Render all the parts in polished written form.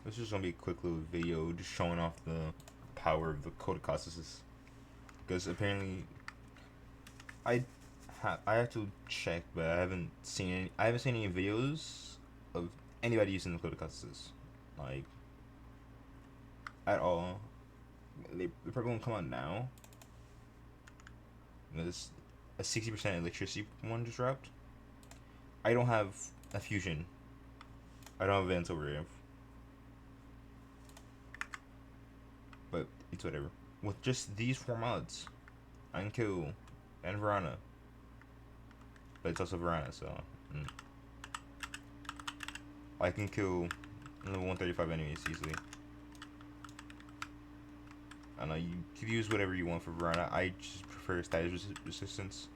This is gonna be a quick little video just showing off the power of the Codecaucasus. Because apparently, I I have to check, but I haven't seen any videos of anybody using the Codecaucasus, like at all. They're probably gonna come out now. There's a 60% electricity one just dropped. I don't have a fusion. I don't have Advanced Overgrave, but it's whatever. With just these four mods, I can kill and Varana, but it's also Varana, so mm. I can kill level 135 enemies easily. I don't know, you can use whatever you want for Varana. I just prefer status resistance.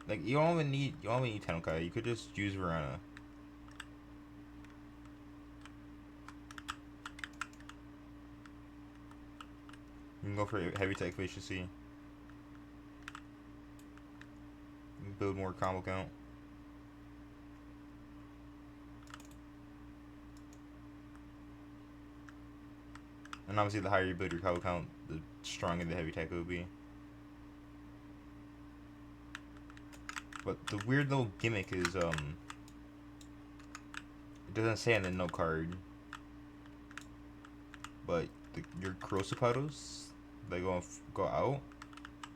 Like you don't even need Tenkai. You could just use Varana. You can go for heavy tech efficiency. You can build more combo count. And obviously, the higher you build your combo count, the stronger the heavy tech will be. But the weird little gimmick is it doesn't say on the note card, but your corrosive puddles they go out.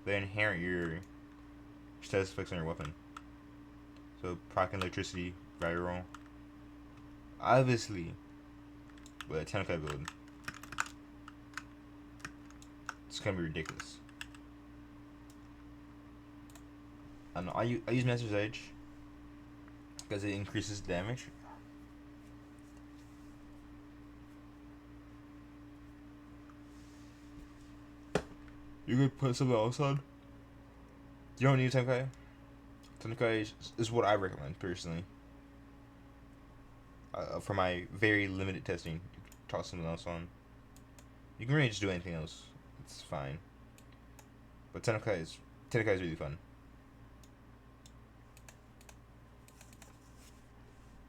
They inherit your status effects on your weapon. So proc and electricity, viral. Obviously, with a Tenkai build, it's gonna be ridiculous. I don't know. I use Master's Edge because it increases damage. You could put something else on. You don't need Tenkai. Tenkai is what I recommend personally. For my very limited testing, you could toss something else on. You can really just do anything else. It's fine. But Tenkai is really fun.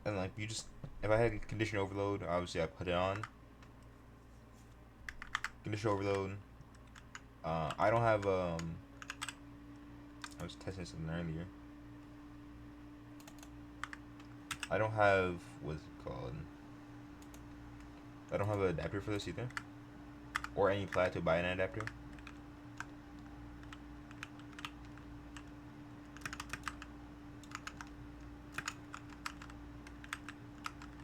And like you just, if I had condition overload, obviously I put it on. Condition overload. I don't have I was testing something earlier. I don't have what's it called? I don't have an adapter for this either, or any plat to buy an adapter.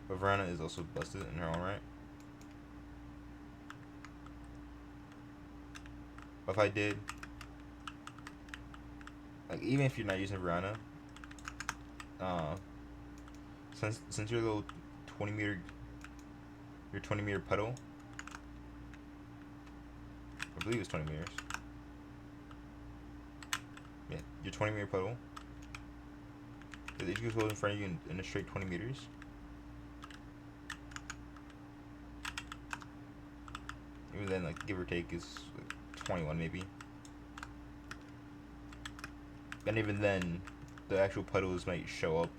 But Verona is also busted in her own right. But if I did, like even if you're not using Verona, uh, since your little 20 meter, your 20 meter puddle, I believe it's 20 meters. Yeah, your 20 meter puddle. If you goes in front of you in a straight 20 meters, even then, like give or take, is like 21 maybe. And even then, the actual puddles might show up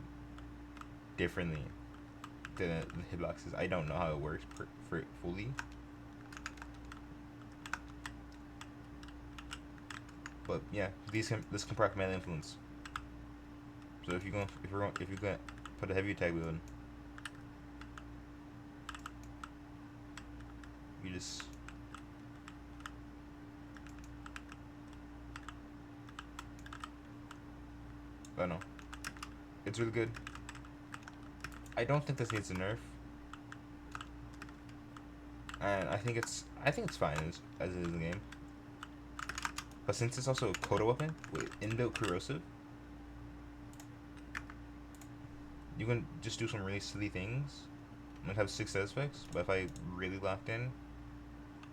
differently than the hitboxes. I don't know how it works for it fully. But yeah, this can proc melee influence. So if you're gonna put a heavy tag build, you just I don't know. It's really good. I don't think this needs a nerf, and I think it's fine as it is in the game. But since it's also a Coda weapon with inbuilt corrosive, you can just do some really silly things. I have 6 aspects, but if I really locked in,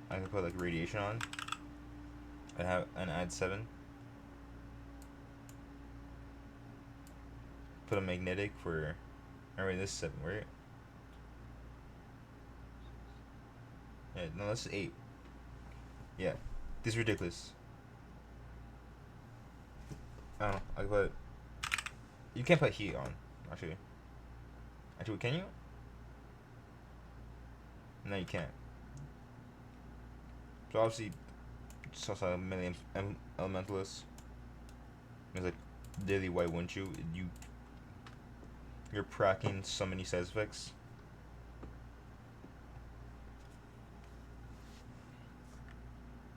I can put like radiation on and add 7. Put a magnetic for. Alright, this is 7, right? Yeah, no, this is 8. Yeah. This is ridiculous. I don't know. I put. You can't put heat on, actually. Actually, can you? No, you can't. So obviously, it's also a million elementalists. It's like, daily, why wouldn't you? You're pracking so many side effects.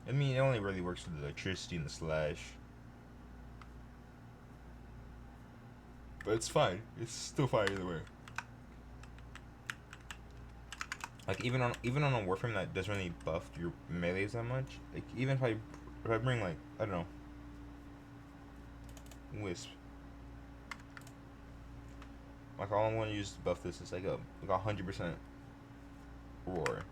I mean, it only really works with the electricity and the slash. But it's fine. It's still fine either way. Like even on a Warframe that doesn't really buff your melees that much. Like even if I bring like I don't know Wisp. Like all I want to use to buff this is like a 100% roar.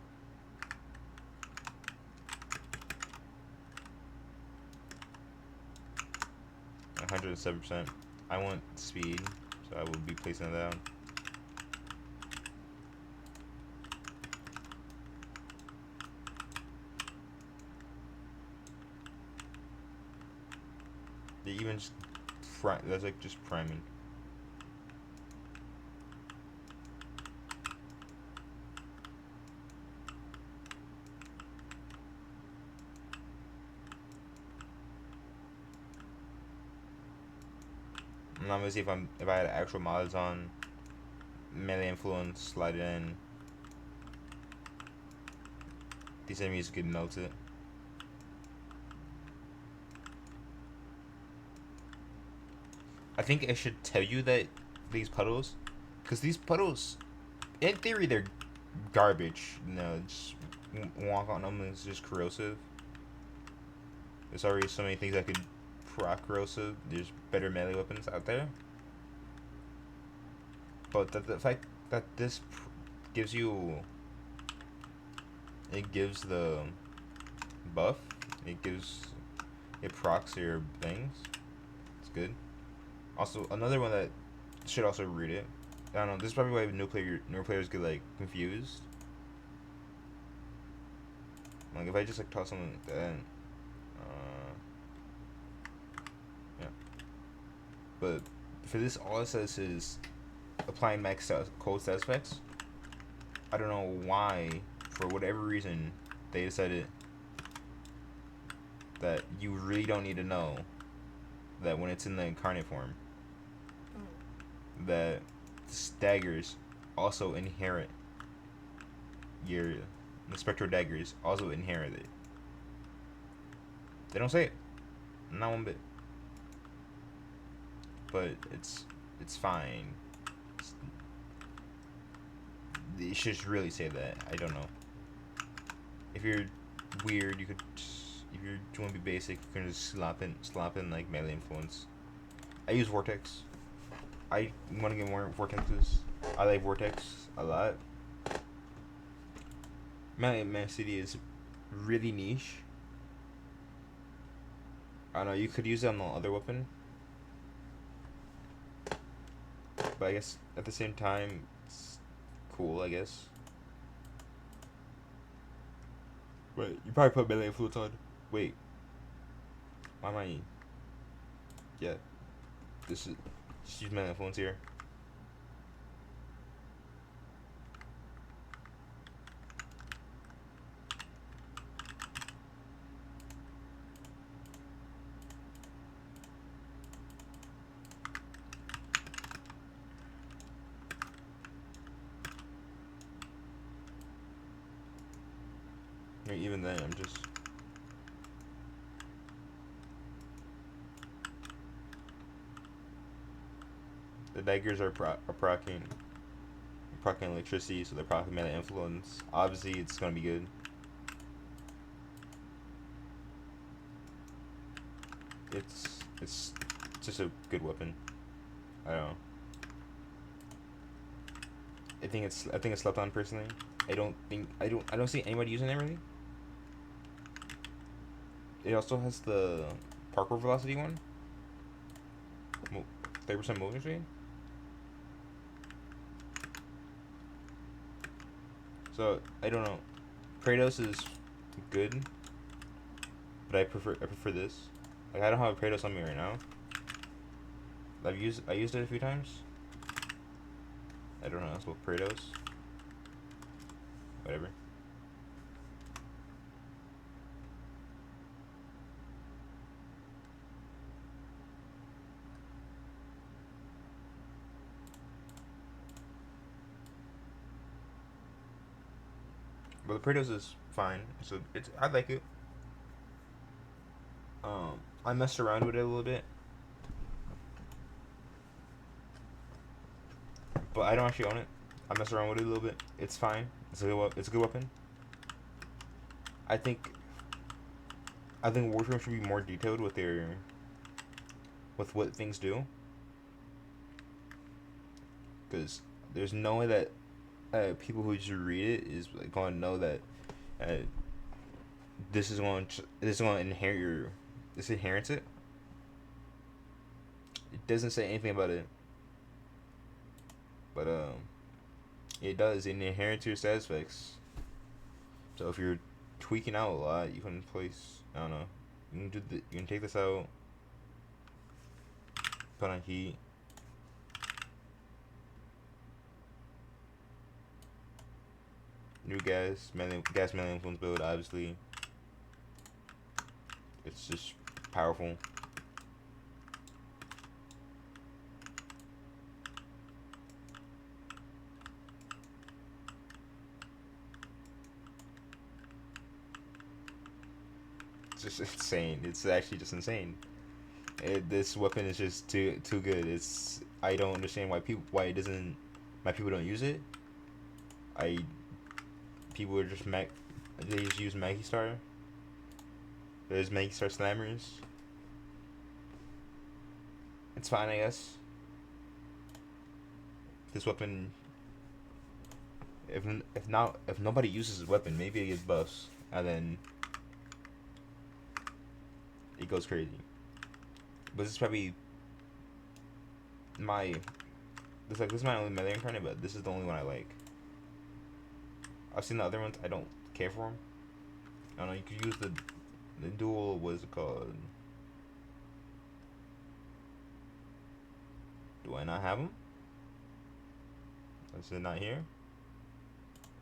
107%. I want speed, so I will be placing it down. They even just that's like just priming. And I'm gonna see if I had actual mods on melee influence, slide it in. These enemies could melt it. I think it should tell you that these puddles, because these puddles, in theory, they're garbage. You know, just walk on them is just corrosive. There's already so many things that could proc corrosive. There's better melee weapons out there. But the fact that this gives you, it gives the buff, it procs your things. It's good. Also, another one that should also read it. I don't know. This is probably why new players get like confused. Like if I just like toss something, then yeah. But for this, all it says is applying max cold stat effects. I don't know why, for whatever reason, they decided that you really don't need to know that when it's in the incarnate form, that daggers also inherit the spectral daggers also inherit it. They don't say it, not one bit. But it's fine. It should really say that. I don't know. If you're weird, you could. If you want to be basic, you can just slap in like melee influence. I use Vortex. I want to get more Vortexes. I like Vortex a lot. My CD is really niche. I don't know, you could use it on the other weapon. But I guess at the same time, it's cool, I guess. Wait, you probably put melee influence on. Wait. Why am I... Yeah. This is... Just use melee influence here. I mean, even then, I'm just... The daggers are proccing electricity, so they're proccing melee influence. Obviously, it's gonna be good. It's just a good weapon. I don't know. I think it's slept on personally. I don't see anybody using it really. It also has the parkour velocity one. 30% movement speed. So I don't know. Kratos is good, but I prefer this. Like I don't have a Kratos on me right now. I used it a few times. I don't know. It's called Kratos. Whatever. But the Kratos is fine. So it's I like it. I messed around with it a little bit, but I don't actually own it. I messed around with it a little bit. It's fine. It's a good weapon. I think I think Warframe should be more detailed with what things do, because there's no way that people who just read it is like, going to know that uh, this is going to inherit your this inherits it. It doesn't say anything about it, but it does. It inherits your stat effects. So if you're tweaking out a lot, you can place. I don't know. You can take this out. Put on heat. New gas melee influence build. Obviously, it's just powerful. It's just insane. It's actually just insane. This weapon is just too good. I don't understand why it doesn't why people don't use it. I People are just they just use Maggie Star. There's Maggie Star slammers. It's fine, I guess. This weapon, if nobody uses this weapon, maybe it gets buffs, and then it goes crazy. But this is probably my this is my only melee incarnate, but this is the only one I like. I've seen the other ones. I don't care for them. I don't know. You could use the dual. What is it called? Do I not have them? Is it not here?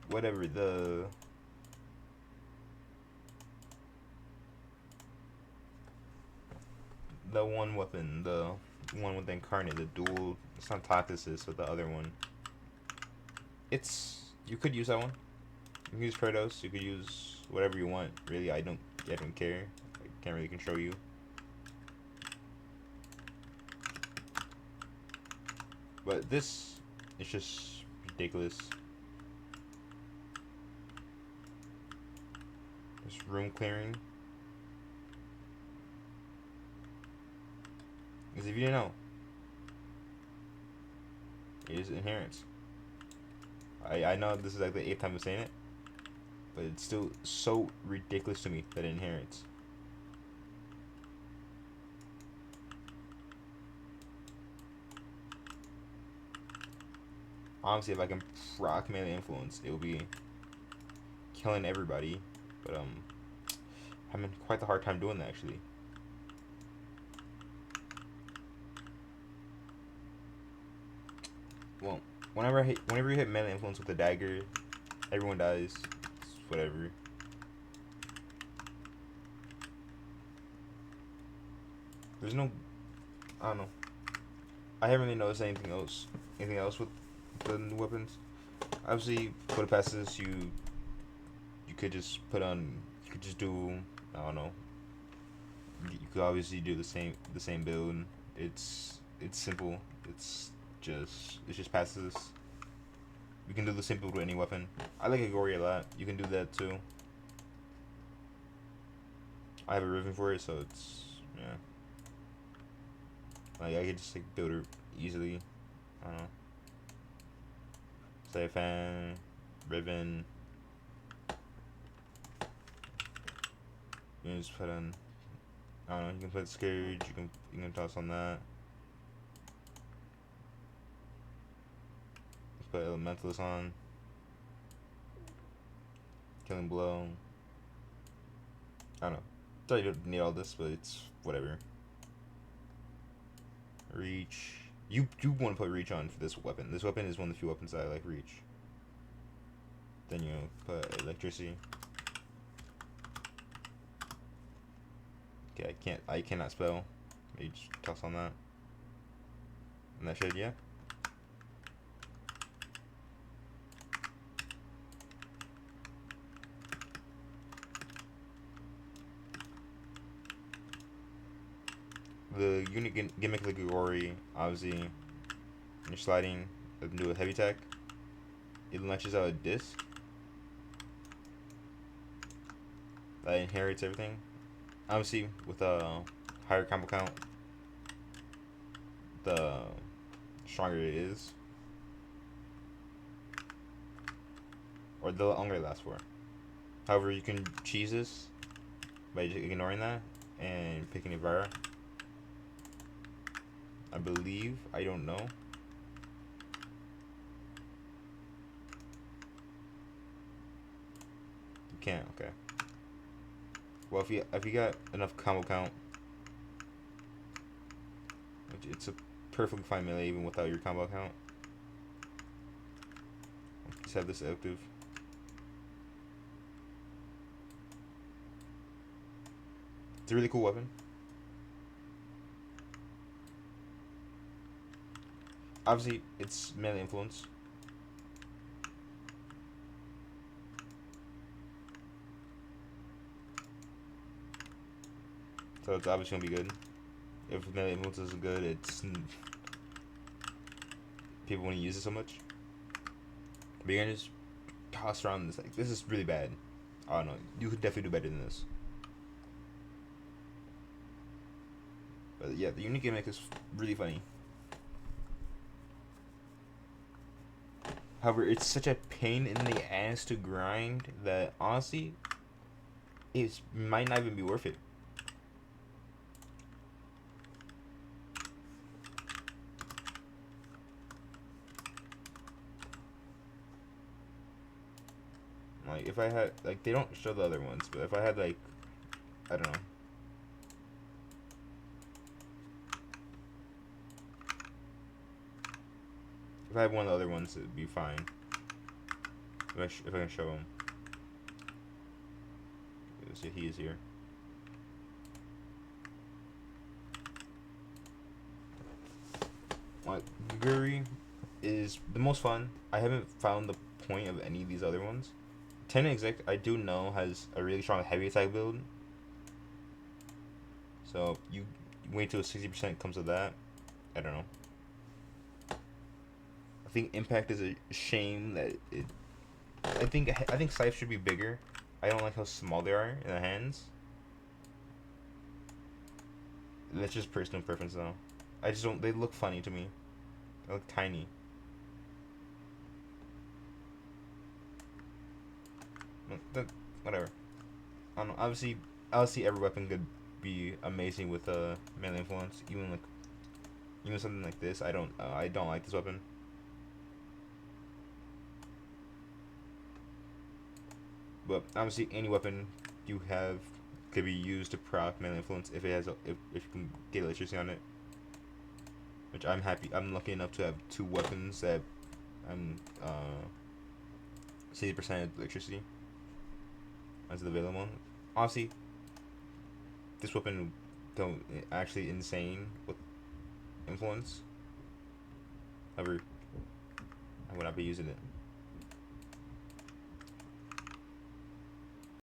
Whatever the one weapon, the one with the incarnate, the dual. It's not Toxis, but the other one. You could use that one. You can use Kratos. You could use whatever you want. Really, I don't care. I can't really control you. But this is just ridiculous. This room clearing. Because if you didn't know, it is inherent. I know this is like the 8th time I'm saying it, but it's still so ridiculous to me that it inherits. Honestly, if I can proc melee influence, it will be killing everybody. But I'm having quite the hard time doing that actually. Well, whenever you hit melee influence with a dagger, everyone dies. It's whatever. There's no, I don't know. I haven't really noticed anything else. Anything else with the new weapons? Obviously, for the passes, you could just put on. You could just do. I don't know. You could obviously do the same build. It's simple. It's just passes. You can do the same build with any weapon. I like Agori a lot. You can do that too. I have a Riven for it, so it's yeah. Like I could just like build her easily. I don't know. Stefan, Riven. You can just put on. I don't know. You can put Scourge. You can toss on that. Put Elementalist on. Killing blow. I don't know. Thought you don't need all this, but it's whatever. Reach. You do want to put reach on for this weapon. This weapon is one of the few weapons that I like reach. Then you put electricity. Okay, I cannot spell. Maybe just toss on that. And that should, yeah. The unique gimmick of the Gugori, obviously, when you're sliding, you can do a heavy attack. It launches out a disc that inherits everything. Obviously, with a higher combo count, the stronger it is. Or the longer it lasts for. However, you can cheese this by just ignoring that and picking Ivara. I believe. I don't know. You can't. Okay. Well, if you got enough combo count, it's a perfectly fine melee even without your combo count. Just have this active. It's a really cool weapon. Obviously, it's melee influence. So it's obviously gonna be good. If melee influence is good, it's people want to use it so much. But you're gonna just toss around this. Like, this is really bad. I don't know. You could definitely do better than this. But yeah, the unique gimmick is really funny. However, it's such a pain in the ass to grind that honestly, it might not even be worth it. Like, if I had, like, they don't show the other ones, but if I had, like, I don't know. If I had one of the other ones, it'd be fine. If I can show him. So he is here. Like, Guri is the most fun. I haven't found the point of any of these other ones. Ten Exec, I do know, has a really strong heavy attack build. So you wait till 60% comes with that. I don't know. I think Impact is a shame that it. I think Scythe should be bigger. I don't like how small they are in the hands. That's just personal preference though. I just don't. They look funny to me. They look tiny. Whatever. I don't know. Obviously, every weapon could be amazing with melee influence. Even something like this. I don't like this weapon. But obviously, any weapon you have could be used to proc melee influence if it has if you can get electricity on it. Which I'm happy. I'm lucky enough to have two weapons that I'm 60% electricity as the available one. Honestly, this weapon don't actually insane with influence. However, I would not be using it.